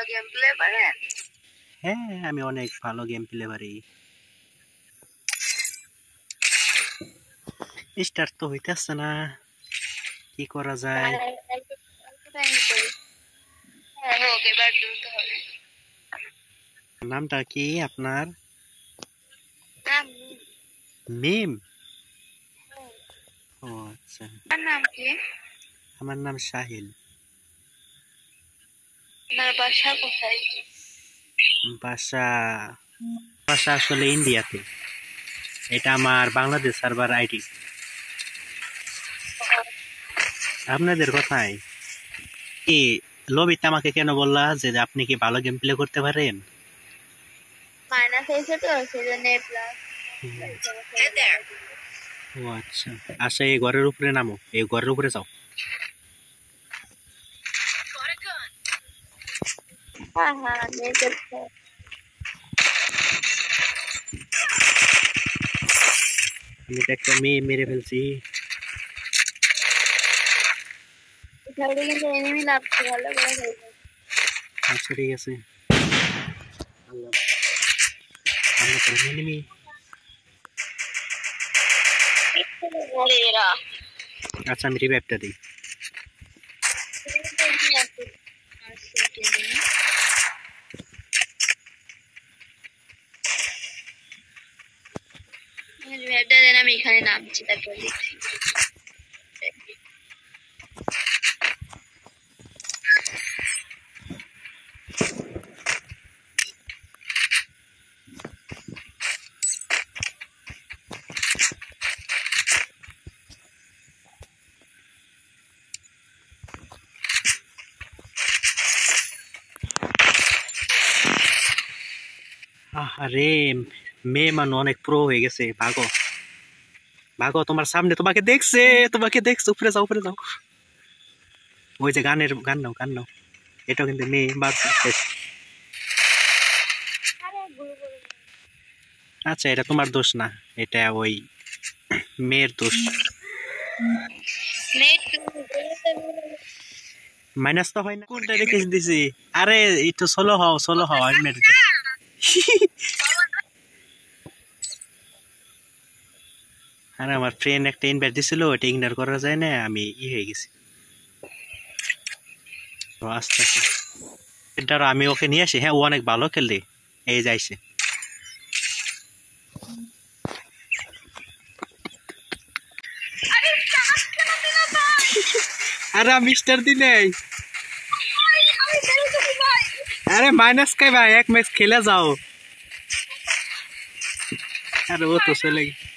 ভালো game play পারেন? হ্যাঁ, আমি অনেক ভালো গেম প্লে পারি। স্টার্ট তো হইতেছে না, কি করা যায়? নামটা কি আপনার? মিম? ও আচ্ছা, নাম কি? আমার নাম সাহিল। আপনার বাসা কোথায়? বাসা বাসা আসলে ইন্ডিয়াতে। এটা আমার বাংলাদেশ সার্ভার আইডি। আপনাদের কোথায়? কি লবিতে আমাকে কেন বললা যে আপনি কি ভালো গেম প্লে করতে পারেন? মাইনাস হয়েছে তো সেজন্য প্লাস। ও আচ্ছা, আচ্ছা, এই ঘরের উপরে নামো, এই ঘরের উপরে যাও। হ্যাঁ হ্যাঁ দেখেছি। আমি তো একটা মেয়ে মেরে ফেলছি। এখানে কিন্তু এনিমি লাগছে, ভালো করে খেলতে। আচ্ছা ঠিক আছে, আল্লাহ, আমরা তো এনিমি। এরা আচ্ছা, আমি রিভাইভটা দিই। আমি এখানে নামছি, তারপর দেখছি। আরে, মেয়ে মানুষ অনেক প্রো হয়ে গেছে। ভাগো ভাগো, তোমার সামনে তোমাকে দেখছে, তোমাকে দেখছে। উপরে যাও, উপরে যাও। ওই যে গান নাও, গান নাও। এটা কিন্তু মেয়ে বাদ। আচ্ছা, এটা তোমার দোষ না, এটা ওই মেয়ের দোষ। মাইনাস তো হয় না, কোনটা রেখে দিছি? আরে একটু সোলো হও, সোলো হও, আমি মেরে দিচ্ছি। আরে আমার ফ্রেন্ড একটা ইনভাইট দিছিল, ওটা ইগনোর করা যায় না, আমি হয়ে গেছি। তো আস্তে আস্তে এটারও আমি ওকে নিয়ে আসি। হ্যাঁ, ও অনেক ভালো খেলে। এই যাইছে। আরে আমি স্টার দি নাই। আরে মাইনাস কে ভাই, এক ম্যাচ খেলে যাও। আরে ও তো চলে গেছে।